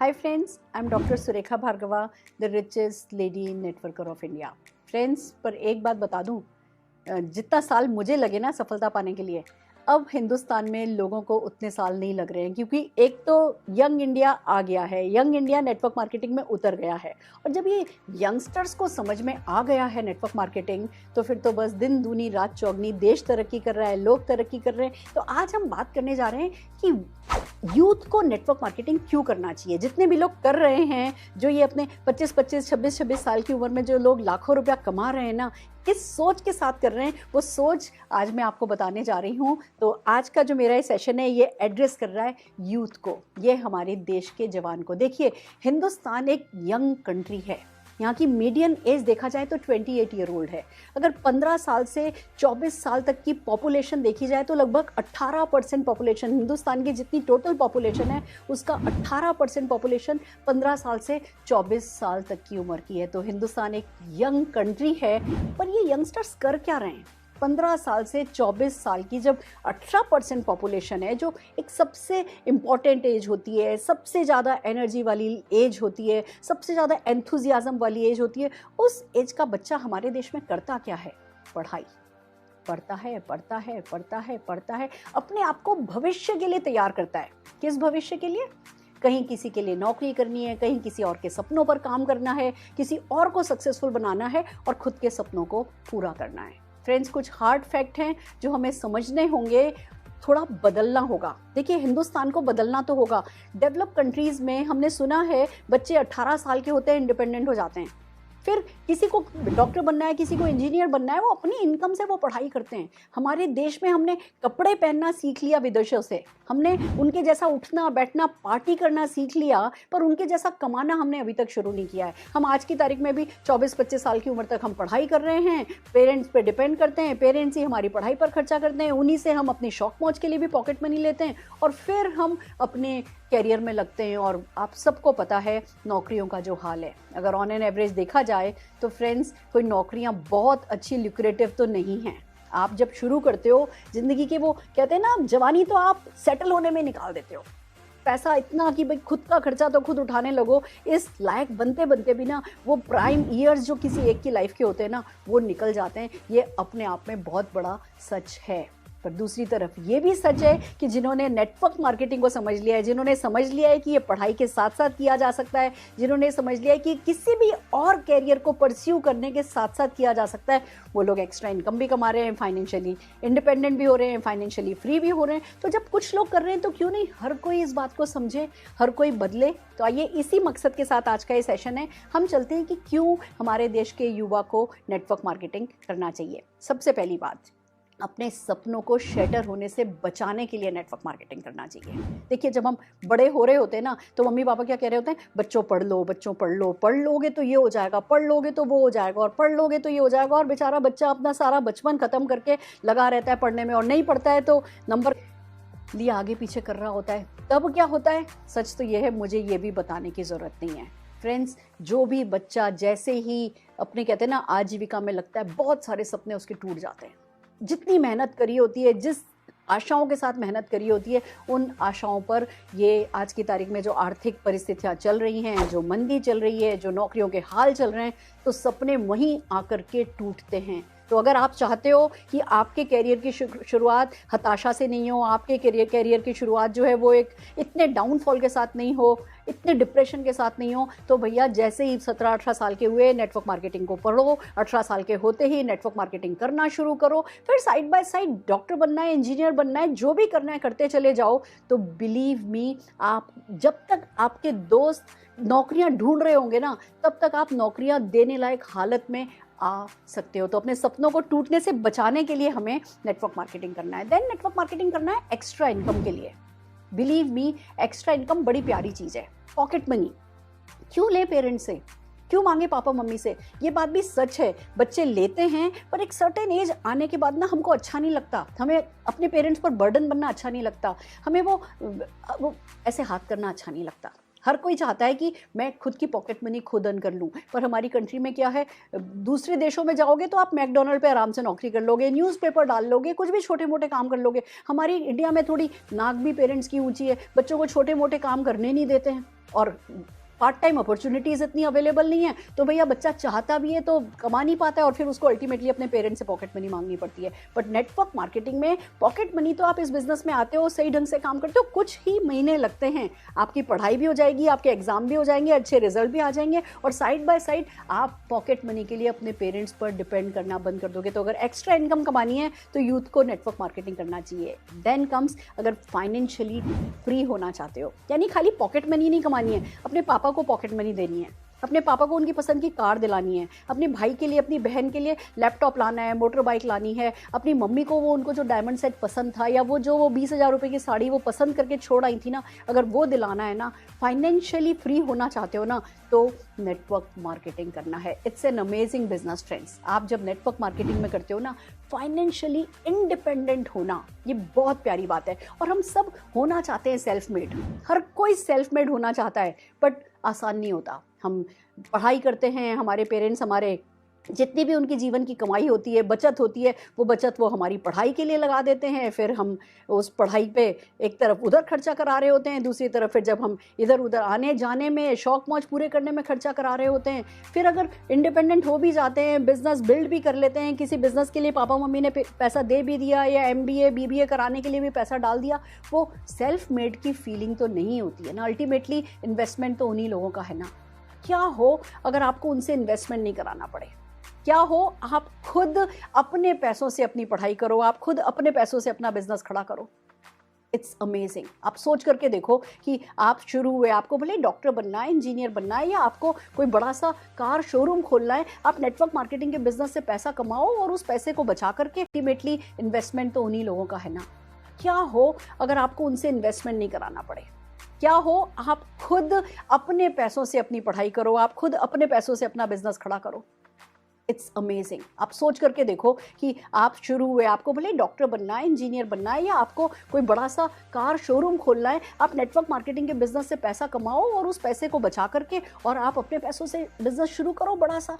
Hi friends, I'm Dr. Surekha Bhargava, the richest lady networker of India. Friends, पर एक बात बता दूं, जितना साल मुझे लगे ना सफलता पाने के लिए, अब हिंदुस्तान में लोगों को उतने साल नहीं लग रहे हैं, क्योंकि एक तो यंग इंडिया आ गया है, यंग इंडिया नेटवर्क मार्केटिंग में उतर गया है। और जब ये यंगस्टर्स को समझ में आ गया है नेटवर्क मार्केटिंग, तो फिर तो बस दिन दूनी रात चौगनी, देश तरक्की कर रहा है, लोग तरक्की कर रहे हैं। तो आज हम बात करने जा रहे हैं कि यूथ को नेटवर्क मार्केटिंग क्यों करना चाहिए। जितने भी लोग कर रहे हैं, जो ये अपने 25-25, 26-26 साल की उम्र में जो लोग लाखों रुपया कमा रहे हैं ना, किस सोच के साथ कर रहे हैं, वो सोच आज मैं आपको बताने जा रही हूँ। तो आज का जो मेरा सेशन है, ये एड्रेस कर रहा है यूथ को, ये हमारे देश के जवान को। देखिए, हिंदुस्तान एक यंग कंट्री है। यहाँ की मीडियन एज देखा जाए तो 28 ईयर ओल्ड है। अगर 15 साल से 24 साल तक की पॉपुलेशन देखी जाए तो लगभग 18% पॉपुलेशन, हिंदुस्तान की जितनी टोटल पॉपुलेशन है उसका 18% पॉपुलेशन 15 साल से 24 साल तक की उम्र की है। तो हिंदुस्तान एक यंग कंट्री है, पर ये यंगस्टर्स कर क्या रहे हैं? 15 साल से 24 साल की जब 18% पॉपुलेशन है, जो एक सबसे इम्पॉर्टेंट एज होती है, सबसे ज़्यादा एनर्जी वाली एज होती है, सबसे ज़्यादा एंथुजियाज़म वाली एज होती है, उस एज का बच्चा हमारे देश में करता क्या है? पढ़ाई। पढ़ता है, पढ़ता है, पढ़ता है, पढ़ता है, अपने आप को भविष्य के लिए तैयार करता है। किस भविष्य के लिए? कहीं किसी के लिए नौकरी करनी है, कहीं किसी और के सपनों पर काम करना है, किसी और को सक्सेसफुल बनाना है और खुद के सपनों को पूरा करना है। फ्रेंड्स, कुछ हार्ड फैक्ट हैं जो हमें समझने होंगे, थोड़ा बदलना होगा। देखिए, हिंदुस्तान को बदलना तो होगा। डेवलप कंट्रीज़ में हमने सुना है बच्चे 18 साल के होते हैं इंडिपेंडेंट हो जाते हैं। फिर किसी को डॉक्टर बनना है, किसी को इंजीनियर बनना है, वो अपनी इनकम से वो पढ़ाई करते हैं। हमारे देश में हमने कपड़े पहनना सीख लिया विदेशों से, हमने उनके जैसा उठना बैठना पार्टी करना सीख लिया, पर उनके जैसा कमाना हमने अभी तक शुरू नहीं किया है। हम आज की तारीख में भी 24-25 साल की उम्र तक हम पढ़ाई कर रहे हैं, पेरेंट्स पे डिपेंड करते हैं, पेरेंट्स ही हमारी पढ़ाई पर खर्चा करते हैं, उन्हीं से हम अपनी शौक मौज के लिए भी पॉकेट मनी लेते हैं और फिर हम अपने कैरियर में लगते हैं। और आप सबको पता है नौकरियों का जो हाल है, अगर ऑन एन एवरेज देखा जाए तो फ्रेंड्स, कोई नौकरियां बहुत अच्छी ल्यूक्रेटिव तो नहीं हैं। आप जब शुरू करते हो ज़िंदगी के, वो कहते हैं ना, जवानी तो आप सेटल होने में निकाल देते हो, पैसा इतना कि भाई खुद का खर्चा तो खुद उठाने लगो। इस लायक बनते बनते भी ना वो प्राइम ईयर्स जो किसी एक की लाइफ के होते हैं ना, वो निकल जाते हैं। ये अपने आप में बहुत बड़ा सच है। पर दूसरी तरफ ये भी सच है कि जिन्होंने नेटवर्क मार्केटिंग को समझ लिया है, जिन्होंने समझ लिया है कि ये पढ़ाई के साथ साथ किया जा सकता है, जिन्होंने समझ लिया है कि किसी भी और कैरियर को परस्यू करने के साथ साथ किया जा सकता है, वो लोग एक्स्ट्रा इनकम भी कमा रहे हैं, फाइनेंशियली इंडिपेंडेंट भी हो रहे हैं, फाइनेंशियली फ्री भी हो रहे हैं। तो जब कुछ लोग कर रहे हैं तो क्यों नहीं हर कोई इस बात को समझे, हर कोई बदले। तो आइए, इसी मकसद के साथ आज का ये सेशन है। हम चलते हैं कि क्यों हमारे देश के युवा को नेटवर्क मार्केटिंग करना चाहिए। सबसे पहली बात, अपने सपनों को शैटर होने से बचाने के लिए नेटवर्क मार्केटिंग करना चाहिए। देखिए, जब हम बड़े हो रहे होते हैं ना, तो मम्मी पापा क्या कह रहे होते हैं? बच्चों पढ़ लो, बच्चों पढ़ लो, पढ़ लोगे तो ये हो जाएगा, पढ़ लोगे तो वो हो जाएगा, और पढ़ लोगे तो ये हो जाएगा। और बेचारा बच्चा अपना सारा बचपन खत्म करके लगा रहता है पढ़ने में, और नहीं पढ़ता है तो नंबर लिए आगे पीछे कर रहा होता है। तब क्या होता है? सच तो ये है, मुझे ये भी बताने की ज़रूरत नहीं है। फ्रेंड्स, जो भी बच्चा जैसे ही अपने, कहते हैं ना, आजीविका में लगता है, बहुत सारे सपने उसके टूट जाते हैं। जितनी मेहनत करी होती है, जिस आशाओं के साथ मेहनत करी होती है, उन आशाओं पर ये आज की तारीख में जो आर्थिक परिस्थितियां चल रही हैं, जो मंदी चल रही है, जो नौकरियों के हाल चल रहे हैं, तो सपने वहीं आकर के टूटते हैं। तो अगर आप चाहते हो कि आपके कैरियर की शुरुआत हताशा से नहीं हो, आपके कैरियर की शुरुआत जो है वो एक इतने डाउनफॉल के साथ नहीं हो, इतने डिप्रेशन के साथ नहीं हो, तो भैया जैसे ही 17-18 साल के हुए, नेटवर्क मार्केटिंग को पढ़ो। 18 साल के होते ही नेटवर्क मार्केटिंग करना शुरू करो। फिर साइड बाय साइड डॉक्टर बनना है, इंजीनियर बनना है, जो भी करना है करते चले जाओ। तो बिलीव मी, आप जब तक आपके दोस्त नौकरियां ढूंढ रहे होंगे ना, तब तक आप नौकरियां देने लायक हालत में आ सकते हो। तो अपने सपनों को टूटने से बचाने के लिए हमें नेटवर्क मार्केटिंग करना है। देन नेटवर्क मार्केटिंग करना है एक्स्ट्रा इनकम के लिए। बिलीव मी, एक्स्ट्रा इनकम बड़ी प्यारी चीज़ है। पॉकेट मनी क्यों ले पेरेंट्स से, क्यों मांगे पापा मम्मी से? ये बात भी सच है, बच्चे लेते हैं, पर एक सर्टेन एज आने के बाद ना हमको अच्छा नहीं लगता, हमें अपने पेरेंट्स पर बर्डन बनना अच्छा नहीं लगता, हमें वो ऐसे हाथ करना अच्छा नहीं लगता। हर कोई चाहता है कि मैं खुद की पॉकेट मनी खुद अर्न कर लूं, पर हमारी कंट्री में क्या है, दूसरे देशों में जाओगे तो आप मैकडोनल्ड पे आराम से नौकरी कर लोगे, न्यूज़पेपर डाल लोगे, कुछ भी छोटे मोटे काम कर लोगे। हमारी इंडिया में थोड़ी नाक भी पेरेंट्स की ऊंची है, बच्चों को छोटे मोटे काम करने नहीं देते हैं, और पार्ट टाइम अपॉर्चुनिटीज़ इतनी अवेलेबल नहीं है, तो भैया बच्चा चाहता भी है तो कमा नहीं पाता है, और फिर उसको अल्टीमेटली अपने पेरेंट्स से पॉकेट मनी मांगनी पड़ती है। बट नेटवर्क मार्केटिंग में पॉकेट मनी तो आप इस बिजनेस में आते हो, सही ढंग से काम करते हो, कुछ ही महीने लगते हैं, आपकी पढ़ाई भी हो जाएगी, आपके एग्जाम भी हो जाएंगे, अच्छे रिजल्ट भी आ जाएंगे, और साइड बाय साइड आप पॉकेट मनी के लिए अपने पेरेंट्स पर डिपेंड करना बंद कर दोगे। तो अगर एक्स्ट्रा इनकम कमानी है तो यूथ को नेटवर्क मार्केटिंग करना चाहिए। देन कम्स अगर फाइनेंशियली फ्री होना चाहते हो, यानी खाली पॉकेट मनी नहीं कमानी है, अपने पापा को पॉकेट मनी देनी है, अपने पापा को उनकी पसंद की कार दिलानी है, अपने भाई के लिए, अपनी बहन के लिए लैपटॉप लाना है, मोटर बाइक लानी है, अपनी मम्मी को वो उनको जो डायमंड सेट पसंद था, या वो 20,000 रुपये की साड़ी वो पसंद करके छोड़ आई थी ना, अगर वो दिलाना है ना, फाइनेंशियली फ्री होना चाहते हो ना, तो नेटवर्क मार्केटिंग करना है। It's an amazing business friends. आप जब नेटवर्क मार्केटिंग में करते हो ना, फाइनेंशियली इंडिपेंडेंट होना, ये बहुत प्यारी बात है, और हम सब होना चाहते हैं सेल्फ मेड, हर कोई सेल्फ मेड होना चाहता है, बट आसान नहीं होता। हम पढ़ाई करते हैं, हमारे पेरेंट्स हमारे जितनी भी उनकी जीवन की कमाई होती है, बचत होती है, वो बचत वो हमारी पढ़ाई के लिए लगा देते हैं, फिर हम उस पढ़ाई पे एक तरफ उधर खर्चा करा रहे होते हैं, दूसरी तरफ फिर जब हम इधर उधर आने जाने में, शौक मौज पूरे करने में खर्चा करा रहे होते हैं। फिर अगर इंडिपेंडेंट हो भी जाते हैं, बिजनेस बिल्ड भी कर लेते हैं, किसी बिजनेस के लिए पापा मम्मी ने पैसा दे भी दिया, या MBA BBA कराने के लिए भी पैसा डाल दिया, वो सेल्फ मेड की फीलिंग तो नहीं होती है ना। अल्टीमेटली इन्वेस्टमेंट तो उन्हीं लोगों का है ना। क्या हो अगर आपको उनसे इन्वेस्टमेंट नहीं कराना पड़े? क्या हो आप खुद अपने पैसों से अपनी पढ़ाई करो, आप खुद अपने पैसों से अपना बिजनेस खड़ा करो। It's amazing. आप सोच करके देखो कि आप शुरू हुए, आपको भले डॉक्टर बनना है, इंजीनियर बनना है, या आपको कोई बड़ा सा कार शोरूम खोलना है, आप नेटवर्क मार्केटिंग के बिजनेस से पैसा कमाओ और उस पैसे को बचा करके, अल्टीमेटली इन्वेस्टमेंट तो उन्हीं लोगों का है ना। क्या हो अगर आपको उनसे इन्वेस्टमेंट नहीं कराना पड़े? क्या हो आप खुद अपने पैसों से अपनी पढ़ाई करो, आप खुद अपने पैसों से अपना बिजनेस खड़ा करो। It's amazing. आप सोच करके देखो कि आप शुरू हुए, आपको भले डॉक्टर बनना है, इंजीनियर बनना है, या आपको कोई बड़ा सा कार शोरूम खोलना है, आप नेटवर्क मार्केटिंग के बिजनेस से पैसा कमाओ और उस पैसे को बचा करके, और आप अपने पैसों से बिजनेस शुरू करो बड़ा सा।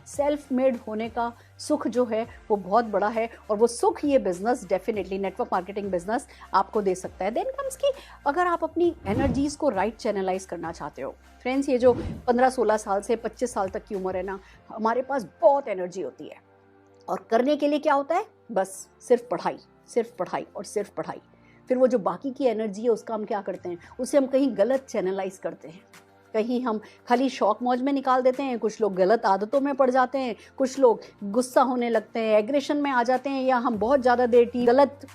सेल्फ मेड होने का सुख जो है वो बहुत बड़ा है, और वो सुख ये business definitely, network marketing business आपको दे सकता है। देन कम्स की अगर आप अपनी एनर्जीज को राइट चैनलाइज करना चाहते हो। फ्रेंड्स, ये जो 15-16 साल से 25 साल तक की उम्र है ना, हमारे पास बहुत एनर्जी होती है, और करने के लिए क्या होता है, बस सिर्फ पढ़ाई, सिर्फ पढ़ाई और सिर्फ पढ़ाई। फिर वो जो बाकी की एनर्जी है उसका हम क्या करते हैं, उसे हम कहीं गलत चैनलाइज करते हैं, कहीं हम खाली शौक मौज में निकाल देते हैं, कुछ लोग गलत आदतों में पड़ जाते हैं, कुछ लोग गुस्सा होने लगते हैं, एग्रेशन में आ जाते हैं, या हम बहुत ज़्यादा देर गलत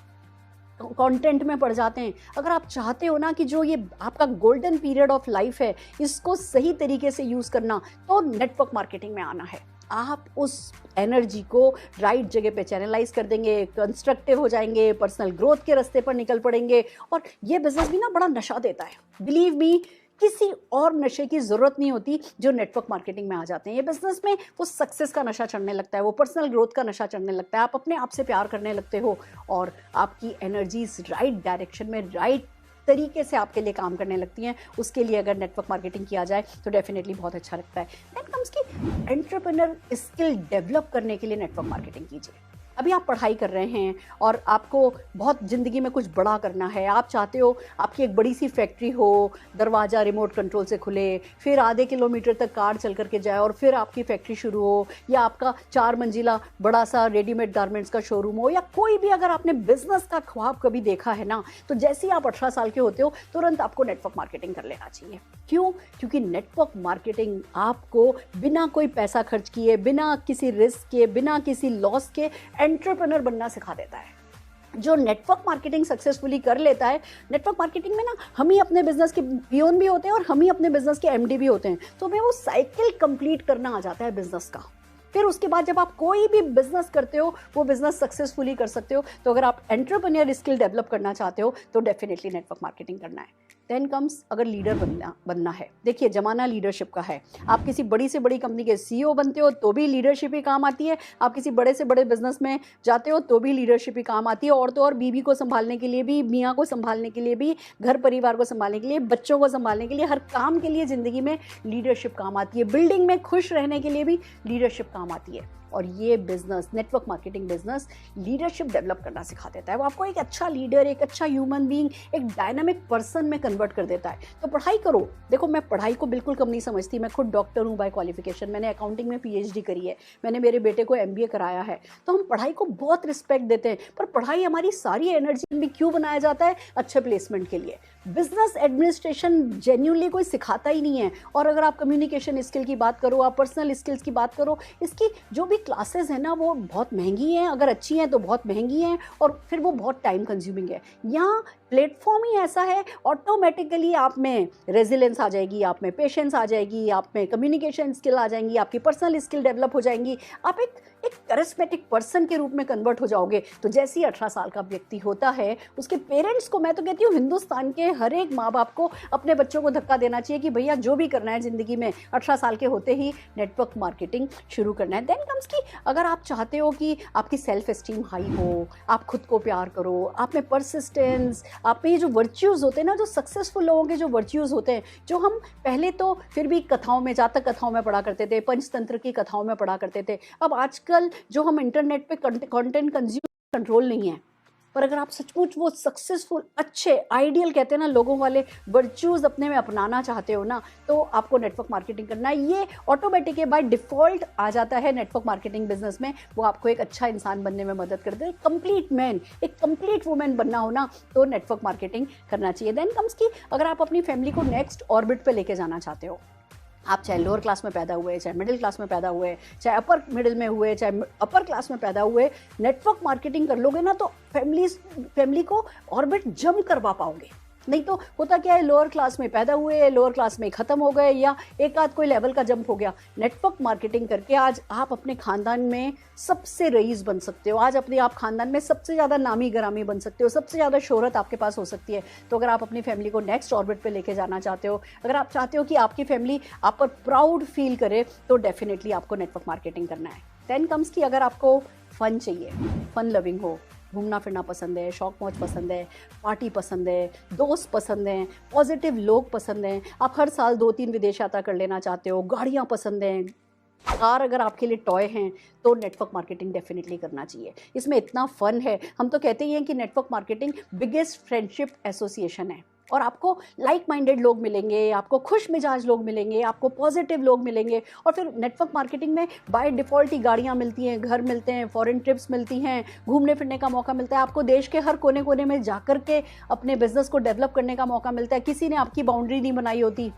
कंटेंट में पड़ जाते हैं। अगर आप चाहते हो ना कि जो ये आपका गोल्डन पीरियड ऑफ लाइफ है, इसको सही तरीके से यूज़ करना, तो नेटवर्क मार्केटिंग में आना है। आप उस एनर्जी को राइट जगह पे चैनलाइज कर देंगे, कंस्ट्रक्टिव हो जाएंगे, पर्सनल ग्रोथ के रास्ते पर निकल पड़ेंगे, और ये बिजनेस भी ना बड़ा नशा देता है। बिलीव मी, किसी और नशे की ज़रूरत नहीं होती जो नेटवर्क मार्केटिंग में आ जाते हैं। ये बिजनेस में वो सक्सेस का नशा चढ़ने लगता है, वो पर्सनल ग्रोथ का नशा चढ़ने लगता है, आप अपने आप से प्यार करने लगते हो, और आपकी एनर्जीज राइट डायरेक्शन में, राइट तरीके से आपके लिए काम करने लगती हैं। उसके लिए अगर नेटवर्क मार्केटिंग किया जाए तो डेफिनेटली बहुत अच्छा लगता है। देन कम्स की एंटरप्रेन्योर स्किल डेवलप करने के लिए नेटवर्क मार्केटिंग कीजिए। अभी आप पढ़ाई कर रहे हैं और आपको बहुत ज़िंदगी में कुछ बड़ा करना है, आप चाहते हो आपकी एक बड़ी सी फैक्ट्री हो, दरवाज़ा रिमोट कंट्रोल से खुले, फिर आधे किलोमीटर तक कार चल करके जाए और फिर आपकी फैक्ट्री शुरू हो, या आपका 4 मंजिला बड़ा सा रेडीमेड गारमेंट्स का शोरूम हो, या कोई भी अगर आपने बिजनेस का ख्वाब कभी देखा है ना, तो जैसे ही आप 18 साल के होते हो तुरंत आपको नेटवर्क मार्केटिंग कर लेना चाहिए। क्यों? क्योंकि नेटवर्क मार्केटिंग आपको बिना कोई पैसा खर्च किए, बिना किसी रिस्क के, बिना किसी लॉस के एंटरप्रेन्योर बनना सिखा देता है। जो नेटवर्क मार्केटिंग सक्सेसफुली कर लेता है, नेटवर्क मार्केटिंग में ना हम ही अपने बिजनेस के पियोन भी होते हैं और हम ही अपने बिजनेस के MD भी होते हैं, तो हमें वो साइकिल कंप्लीट करना आ जाता है बिजनेस का। फिर उसके बाद जब आप कोई भी बिजनेस करते हो वो बिजनेस सक्सेसफुली कर सकते हो। तो अगर आप एंटरप्रेन्योर स्किल डेवलप करना चाहते हो तो डेफिनेटली नेटवर्क मार्केटिंग करना है। देन कम्स अगर लीडर बनना है, देखिए जमाना लीडरशिप का है। आप किसी बड़ी से बड़ी कंपनी के सीईओ बनते हो तो भी लीडरशिप ही काम आती है, आप किसी बड़े से बड़े बिजनेस में जाते हो तो भी लीडरशिप ही काम आती है। और तो और बीवी को संभालने के लिए भी, मियाँ को संभालने के लिए भी, घर परिवार को संभालने के लिए, बच्चों को संभालने के लिए, हर काम के लिए ज़िंदगी में लीडरशिप काम आती है। बिल्डिंग में खुश रहने के लिए भी लीडरशिप काम आती है। और ये business, network marketing business, leadership develop करना सिखा देता है। वो आपको एक अच्छा लीडर, एक अच्छा ह्यूमन बीइंग, एक डायनामिक पर्सन में कन्वर्ट कर देता है। तो पढ़ाई करो। देखो मैं पढ़ाई को बिल्कुल कम नहीं समझती, मैं खुद डॉक्टर हूँ बाय क्वालिफिकेशन, मैंने अकाउंटिंग में पीएचडी करी है, मैंने मेरे बेटे को एमबीए कराया है। तो हम पढ़ाई को बहुत रिस्पेक्ट देते हैं, पर पढ़ाई हमारी सारी एनर्जी भी क्यों बनाया जाता है? अच्छे प्लेसमेंट के लिए। बिजनेस एडमिनिस्ट्रेशन जेन्युइनली कोई सिखाता ही नहीं है। और अगर आप कम्युनिकेशन स्किल की बात करो, आप पर्सनल स्किल्स की बात करो, इसकी जो भी क्लासेस है ना वो बहुत महंगी हैं, अगर अच्छी हैं तो बहुत महंगी हैं, और फिर वो बहुत टाइम कंज्यूमिंग है। यहाँ प्लेटफॉर्म ही ऐसा है, ऑटोमेटिकली आप में रेजिलेंस आ जाएगी, आप में पेशेंस आ जाएगी, आप में कम्युनिकेशन स्किल आ जाएंगी, आपकी पर्सनल स्किल डेवलप हो जाएंगी, आप एक करिस्मेटिक पर्सन के रूप में कन्वर्ट हो जाओगे। तो जैसे ही 18 साल का व्यक्ति होता है, उसके पेरेंट्स को, मैं तो कहती हूँ हिंदुस्तान के हर एक माँ बाप को अपने बच्चों को धक्का देना चाहिए कि भैया जो भी करना है ज़िंदगी में 18 साल के होते ही नेटवर्क मार्केटिंग शुरू करना है। देन कम्स की अगर आप चाहते हो कि आपकी सेल्फ एस्टीम हाई हो, आप खुद को प्यार करो, आप में परसिस्टेंस, आप में ये जो वर्च्यूज़ होते हैं ना, जो सक्सेसफुल लोगों के जो वर्च्यूज़ होते हैं, जो हम पहले तो फिर भी कथाओं में, जातक कथाओं में पढ़ा करते थे, पंचतंत्र की कथाओं में पढ़ा करते थे, अब आजकल जो हम इंटरनेट पे कंटेंट कंज्यूम, कंट्रोल नहीं है। पर अगर आप सचमुच वो सक्सेसफुल, अच्छे, आइडियल कहते हैं ना लोगों वाले वर्च्यूज़ अपने में अपनाना चाहते हो ना, तो आपको नेटवर्क मार्केटिंग करना है। ये ऑटोमेटिक है, बाय डिफ़ॉल्ट आ जाता है नेटवर्क मार्केटिंग बिजनेस में। वो आपको एक अच्छा इंसान बनने में मदद करते हैं। कंप्लीट मैन, एक कंप्लीट वुमेन बनना हो ना, तो नेटवर्क मार्केटिंग करना चाहिए। देन कम्स की अगर आप अपनी फैमिली को नेक्स्ट ऑर्बिट पे लेके जाना चाहते हो, आप चाहे लोअर क्लास में पैदा हुए, चाहे मिडिल क्लास में पैदा हुए, चाहे अपर मिडिल में हुए, चाहे अपर क्लास में पैदा हुए, नेटवर्क मार्केटिंग कर लोगे ना तो फैमिली को ऑर्बिट जंप करवा पाओगे। नहीं तो होता क्या है, लोअर क्लास में पैदा हुए, लोअर क्लास में ख़त्म हो गए, या एक आध कोई लेवल का जंप हो गया। नेटवर्क मार्केटिंग करके आज आप अपने ख़ानदान में सबसे रईस बन सकते हो, आज अपने आप ख़ानदान में सबसे ज़्यादा नामी गरामी बन सकते हो, सबसे ज़्यादा शोहरत आपके पास हो सकती है। तो अगर आप अपनी फैमिली को नेक्स्ट ऑर्बिट पे लेके जाना चाहते हो, अगर आप चाहते हो कि आपकी फैमिली आप पर प्राउड फील करे, तो डेफिनेटली आपको नेटवर्क मार्केटिंग करना है। देन कम्स की अगर आपको फ़न चाहिए, फ़न लविंग हो, घूमना फिरना पसंद है, शौक मौज पसंद है, पार्टी पसंद है, दोस्त पसंद हैं, पॉजिटिव लोग पसंद हैं, आप हर साल 2-3 विदेश यात्रा कर लेना चाहते हो, गाड़ियाँ पसंद हैं, कार अगर आपके लिए टॉय हैं, तो नेटवर्क मार्केटिंग डेफिनेटली करना चाहिए। इसमें इतना फ़न है, हम तो कहते ही हैं कि network marketing biggest friendship association है। और आपको लाइक माइंडेड लोग मिलेंगे, आपको खुश मिजाज लोग मिलेंगे, आपको पॉजिटिव लोग मिलेंगे। और फिर नेटवर्क मार्केटिंग में बाय डिफ़ॉल्ट ही गाड़ियाँ मिलती हैं, घर मिलते हैं, फॉरेन ट्रिप्स मिलती हैं, घूमने फिरने का मौका मिलता है, आपको देश के हर कोने कोने में जाकर के अपने बिजनेस को डेवलप करने का मौका मिलता है। किसी ने आपकी बाउंड्री नहीं बनाई होती।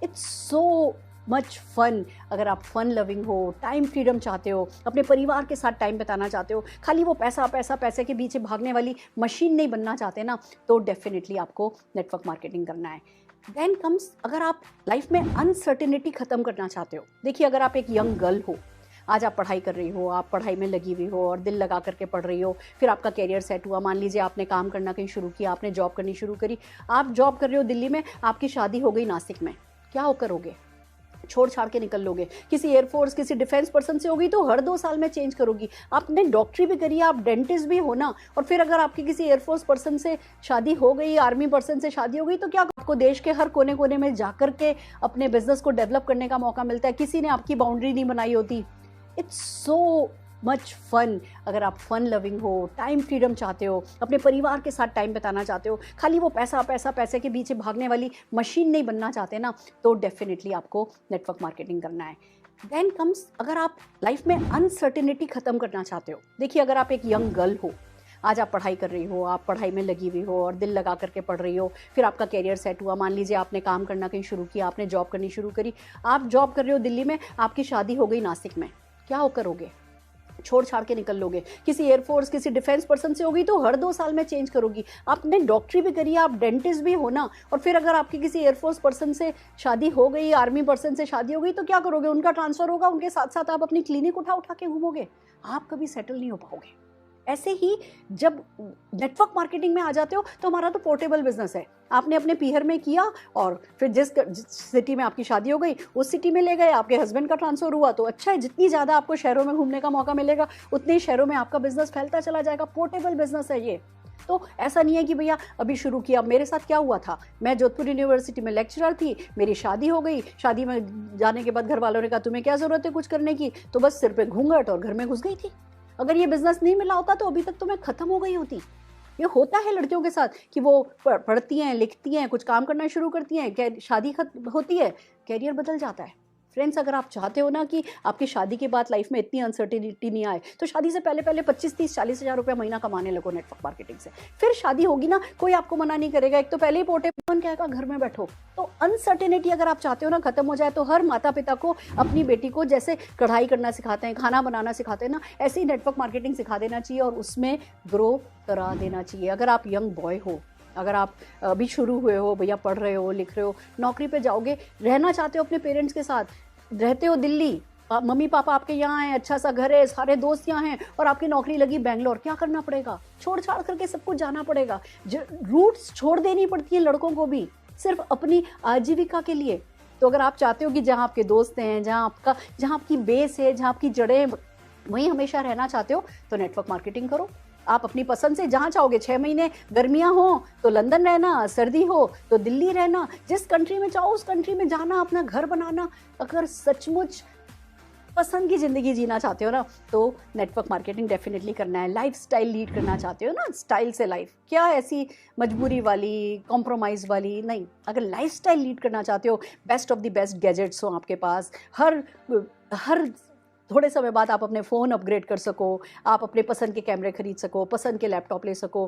It's so much fun. अगर आप फन लविंग हो, टाइम फ्रीडम चाहते हो, अपने परिवार के साथ टाइम बिताना चाहते हो, खाली वो पैसा पैसा पैसे के पीछे भागने वाली मशीन नहीं बनना चाहते ना, तो डेफिनेटली आपको नेटवर्क मार्केटिंग करना है। देन कम्स अगर आप लाइफ में अनसर्टेनिटी ख़त्म करना चाहते हो। देखिए अगर आप एक यंग गर्ल हो, आज आप पढ़ाई कर रही हो, आप पढ़ाई में लगी हुई हो और दिल लगा करके पढ़ रही हो, फिर आपका कैरियर सेट हुआ, मान लीजिए आपने काम करना कहीं शुरू किया, आपने जॉब करनी शुरू करी, आप जॉब कर रहे हो दिल्ली में, आपकी शादी हो गई नासिक में, क्या हो करोगे? छोड़ छाड़ के निकल लोगे? किसी एयरफोर्स, किसी डिफेंस पर्सन से होगी तो हर 2 साल में चेंज करोगी। आपने डॉक्टरी भी करी है, आप डेंटिस्ट भी हो ना, और फिर अगर आपकी किसी एयरफोर्स पर्सन से शादी हो गई, आर्मी पर्सन से शादी हो गई, तो क्या आपको देश के हर कोने कोने में जाकर के अपने बिजनेस को डेवलप करने का मौका मिलता है? किसी ने आपकी बाउंड्री नहीं बनाई होती। It's so much fun. अगर आप फन लविंग हो, टाइम फ्रीडम चाहते हो, अपने परिवार के साथ टाइम बिताना चाहते हो, खाली वो पैसा पैसा पैसे के पीछे भागने वाली मशीन नहीं बनना चाहते ना, तो डेफिनेटली आपको नेटवर्क मार्केटिंग करना है। देन कम्स अगर आप लाइफ में अनसर्टेनिटी ख़त्म करना चाहते हो। देखिए अगर आप एक यंग गर्ल हो, आज आप पढ़ाई कर रही हो, आप पढ़ाई में लगी हुई हो और दिल लगा करके पढ़ रही हो, फिर आपका कैरियर सेट हुआ, मान लीजिए आपने काम करना कहीं शुरू किया, आपने जॉब करनी शुरू करी, आप जॉब कर रहे हो दिल्ली में, आपकी शादी हो गई नासिक में, क्या हो करोगे? छोड़ छाड़ के निकल लोगे। किसी एयरफोर्स, किसी डिफेंस पर्सन से होगी तो हर 2 साल में चेंज करोगी। आपने डॉक्टरी भी करी है, आप डेंटिस्ट भी हो ना, और फिर अगर आपकी किसी एयरफोर्स पर्सन से शादी हो गई, आर्मी पर्सन से शादी हो गई, तो क्या करोगे? उनका ट्रांसफर होगा, उनके साथ साथ आप अपनी क्लिनिक उठा उठा के घूमोगे। आप कभी सेटल नहीं हो पाओगे। ऐसे ही जब नेटवर्क मार्केटिंग में आ जाते हो तो हमारा तो पोर्टेबल बिजनेस है। आपने अपने पीहर में किया और फिर जिस सिटी में आपकी शादी हो गई उस सिटी में ले गए, आपके हस्बैंड का ट्रांसफर हुआ तो अच्छा है, जितनी ज़्यादा आपको शहरों में घूमने का मौका मिलेगा उतने ही शहरों में आपका बिजनेस फैलता चला जाएगा। पोर्टेबल बिजनेस है ये। तो ऐसा नहीं है कि भैया अभी शुरू किया। मेरे साथ क्या हुआ था, मैं जोधपुर यूनिवर्सिटी में लेक्चरर थी, मेरी शादी हो गई, शादी में जाने के बाद घर वालों ने कहा तुम्हें क्या ज़रूरत है कुछ करने की, तो बस सिर पे घूंघट और घर में घुस गई थी। अगर ये बिजनेस नहीं मिला होता तो अभी तक तो मैं खत्म हो गई होती। ये होता है लड़कियों के साथ कि वो पढ़ती हैं, लिखती हैं, कुछ काम करना शुरू करती हैं, शादी होती है, कैरियर बदल जाता है। फ्रेंड्स, अगर आप चाहते हो ना कि आपकी शादी के बाद लाइफ में इतनी अनसर्टिनिटी नहीं आए, तो शादी से पहले पहले 25, 30, 40 हज़ार रुपया महीना कमाने लगो नेटवर्क मार्केटिंग से। फिर शादी होगी ना, कोई आपको मना नहीं करेगा। एक तो पहले ही पोर्टेबल कहेगा घर में बैठो। तो अनसर्टिनिटी अगर आप चाहते हो ना खत्म हो जाए, तो हर माता पिता को अपनी बेटी को जैसे कढ़ाई करना सिखाते हैं, खाना बनाना सिखाते हैं ना, ऐसे ही नेटवर्क मार्केटिंग सिखा देना चाहिए और उसमें ग्रो करा देना चाहिए। अगर आप यंग बॉय हो, अगर आप अभी शुरू हुए हो, भैया पढ़ रहे हो, लिख रहे हो, नौकरी पे जाओगे, रहना चाहते हो अपने पेरेंट्स के साथ, रहते हो दिल्ली, मम्मी पापा आपके यहाँ हैं, अच्छा सा घर है, सारे दोस्त यहाँ हैं, और आपकी नौकरी लगी बैंगलोर, क्या करना पड़ेगा? छोड़ छाड़ करके सब कुछ जाना पड़ेगा। रूट्स छोड़ देनी पड़ती है लड़कों को भी, सिर्फ अपनी आजीविका के लिए। तो अगर आप चाहते हो कि जहाँ आपके दोस्त हैं, जहाँ आपकी बेस है, जहाँ आपकी जड़ें, वहीं हमेशा रहना चाहते हो, तो नेटवर्क मार्केटिंग करो। आप अपनी पसंद से जहाँ चाहोगे, 6 महीने गर्मियाँ हो तो लंदन रहना, सर्दी हो तो दिल्ली रहना, जिस कंट्री में चाहो उस कंट्री में जाना, अपना घर बनाना। अगर सचमुच पसंद की ज़िंदगी जीना चाहते हो ना, तो नेटवर्क मार्केटिंग डेफिनेटली करना है। लाइफ स्टाइल लीड करना चाहते हो ना, स्टाइल से लाइफ, क्या ऐसी मजबूरी वाली, कॉम्प्रोमाइज़ वाली नहीं। अगर लाइफ स्टाइल लीड करना चाहते हो, best of the best gadgets हो आपके पास, हर थोड़े समय बाद आप अपने फ़ोन अपग्रेड कर सको, आप अपने पसंद के कैमरे खरीद सको, पसंद के लैपटॉप ले सको।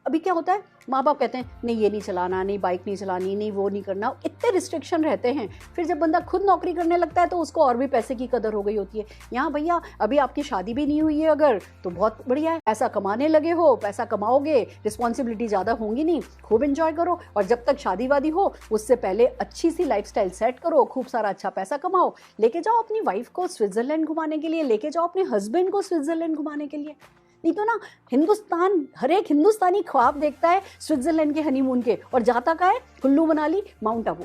अभी क्या होता है, माँ बाप कहते हैं नहीं ये नहीं चलाना, नहीं बाइक नहीं चलानी, नहीं वो नहीं करना, इतने रिस्ट्रिक्शन रहते हैं। फिर जब बंदा खुद नौकरी करने लगता है तो उसको और भी पैसे की कदर हो गई होती है। यहाँ भैया अभी आपकी शादी भी नहीं हुई है अगर, तो बहुत बढ़िया है, पैसा कमाने लगे हो, पैसा कमाओगे, रिस्पॉन्सिबिलिटी ज़्यादा होंगी नहीं, खूब इंजॉय करो। और जब तक शादी वादी हो उससे पहले अच्छी सी लाइफस्टाइल सेट करो, खूब सारा अच्छा पैसा कमाओ, लेके जाओ अपनी वाइफ को स्विट्जरलैंड घुमाने के लिए, लेके जाओ अपने हस्बैंड को स्विट्जरलैंड घुमाने के लिए। नहीं तो ना, हिंदुस्तान, हर एक हिंदुस्तानी ख्वाब देखता है स्विट्जरलैंड के हनीमून के, और जाता का है कुल्लू मनाली, माउंट आबू।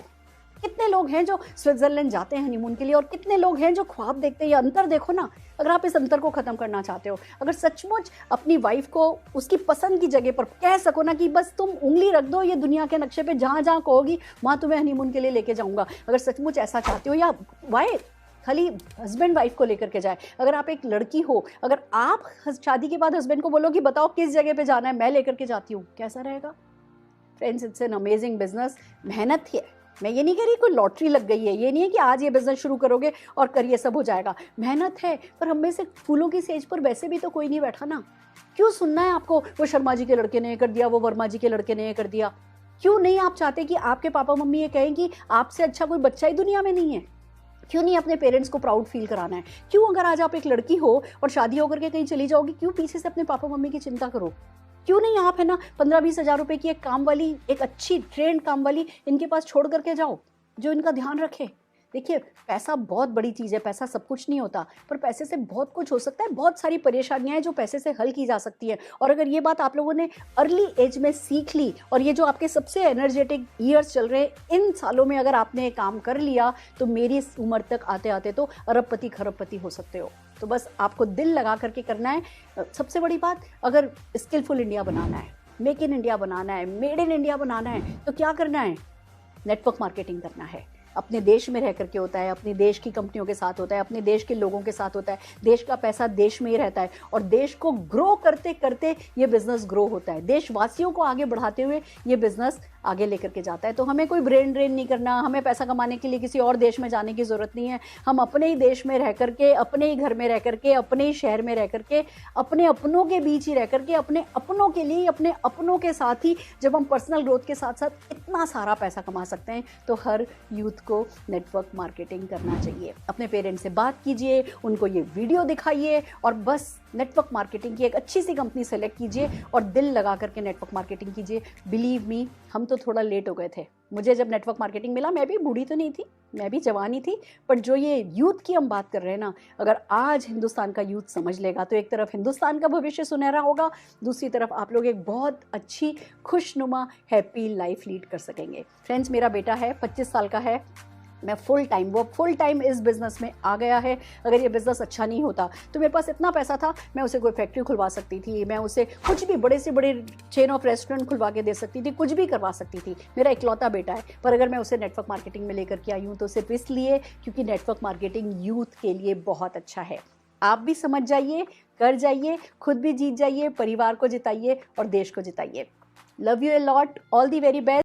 कितने लोग हैं जो स्विट्जरलैंड जाते हैं हनीमून के लिए, और कितने लोग हैं जो ख्वाब देखते हैं। ये अंतर देखो ना। अगर आप इस अंतर को ख़त्म करना चाहते हो, अगर सचमुच अपनी वाइफ को उसकी पसंद की जगह पर कह सको ना कि बस तुम उंगली रख दो ये दुनिया के नक्शे पे, जहाँ जहाँ कहोगी वहाँ तुम्हें हनीमून के लिए लेके जाऊँगा, अगर सचमुच ऐसा चाहते हो, या वाई खाली हस्बैंड वाइफ को लेकर के जाए। अगर आप एक लड़की हो, अगर आप शादी के बाद हस्बैंड को बोलो कि बताओ किस जगह पे जाना है, मैं लेकर के जाती हूँ, कैसा रहेगा? Friends, it's an amazing business. मेहनत है, मैं ये नहीं कह रही कोई लॉटरी लग गई है, ये नहीं है कि आज ये बिजनेस शुरू करोगे और करिए सब हो जाएगा। मेहनत है, पर हम में से फूलों की सेज पर वैसे भी तो कोई नहीं बैठा ना। क्यों सुनना है आपको वो शर्मा जी के लड़के ने ये कर दिया, वो वर्मा जी के लड़के ने ये कर दिया? क्यों नहीं आप चाहते कि आपके पापा मम्मी ये कहें कि आपसे अच्छा कोई बच्चा ही दुनिया में नहीं है? क्यों नहीं अपने पेरेंट्स को प्राउड फील कराना है? क्यों अगर आज आप एक लड़की हो और शादी होकर के कहीं चली जाओगी, क्यों पीछे से अपने पापा मम्मी की चिंता करो? क्यों नहीं आप है ना 15-20 हज़ार रुपए की एक काम वाली, एक अच्छी ट्रेंड काम वाली इनके पास छोड़ करके जाओ, जो इनका ध्यान रखे। देखिए, पैसा बहुत बड़ी चीज़ है, पैसा सब कुछ नहीं होता, पर पैसे से बहुत कुछ हो सकता है। बहुत सारी परेशानियां हैं जो पैसे से हल की जा सकती हैं। और अगर ये बात आप लोगों ने अर्ली एज में सीख ली, और ये जो आपके सबसे एनर्जेटिक ईयर्स चल रहे हैं, इन सालों में अगर आपने ये काम कर लिया, तो मेरी इस उम्र तक आते आते तो अरबपति खरबपति हो सकते हो। तो बस आपको दिल लगा करके करना है। सबसे बड़ी बात, अगर स्किलफुल इंडिया बनाना है, मेक इन इंडिया बनाना है, मेड इन इंडिया बनाना है, तो क्या करना है? नेटवर्क मार्केटिंग करना है। अपने देश में रह करके होता है, अपने देश की कंपनियों के साथ होता है, अपने देश के लोगों के साथ होता है। देश का पैसा देश में ही रहता है, और देश को ग्रो करते करते ये बिजनेस ग्रो होता है। देशवासियों को आगे बढ़ाते हुए ये बिजनेस आगे लेकर के जाता है। तो हमें कोई ब्रेन ड्रेन नहीं करना, हमें पैसा कमाने के लिए किसी और देश में जाने की ज़रूरत नहीं है। हम अपने ही देश में रह करके, अपने ही घर में रह करके, अपने ही शहर में रह करके, अपने अपनों के बीच ही रह करके, अपने अपनों के लिए, अपने अपनों के साथ ही जब हम पर्सनल ग्रोथ के साथ साथ इतना सारा पैसा कमा सकते हैं, तो हर यूथ को नेटवर्क मार्केटिंग करना चाहिए। अपने पेरेंट्स से बात कीजिए, उनको ये वीडियो दिखाइए और बस नेटवर्क मार्केटिंग की एक अच्छी सी कंपनी सेलेक्ट कीजिए और दिल लगा करके नेटवर्क मार्केटिंग कीजिए। बिलीव मी, हम तो थोड़ा लेट हो गए थे। मुझे जब नेटवर्क मार्केटिंग मिला, मैं भी बूढ़ी तो नहीं थी, मैं भी जवान ही थी, पर जो ये यूथ की हम बात कर रहे हैं ना, अगर आज हिंदुस्तान का यूथ समझ लेगा तो एक तरफ हिंदुस्तान का भविष्य सुनहरा होगा, दूसरी तरफ आप लोग एक बहुत अच्छी खुशनुमा हैप्पी लाइफ लीड कर सकेंगे। फ्रेंड्स, मेरा बेटा है, 25 साल का है, मैं वो फुल टाइम इस बिज़नेस में आ गया है। अगर ये बिज़नेस अच्छा नहीं होता तो मेरे पास इतना पैसा था, मैं उसे कोई फैक्ट्री खुलवा सकती थी, मैं उसे कुछ भी बड़े से बड़े चेन ऑफ रेस्टोरेंट खुलवा के दे सकती थी, कुछ भी करवा सकती थी। मेरा इकलौता बेटा है, पर अगर मैं उसे नेटवर्क मार्केटिंग में लेकर के आई हूँ तो सिर्फ इसलिए क्योंकि नेटवर्क मार्केटिंग यूथ के लिए बहुत अच्छा है। आप भी समझ जाइए, कर जाइए, खुद भी जीत जाइए, परिवार को जिताइए और देश को जिताइए। Love you a lot, all the very best.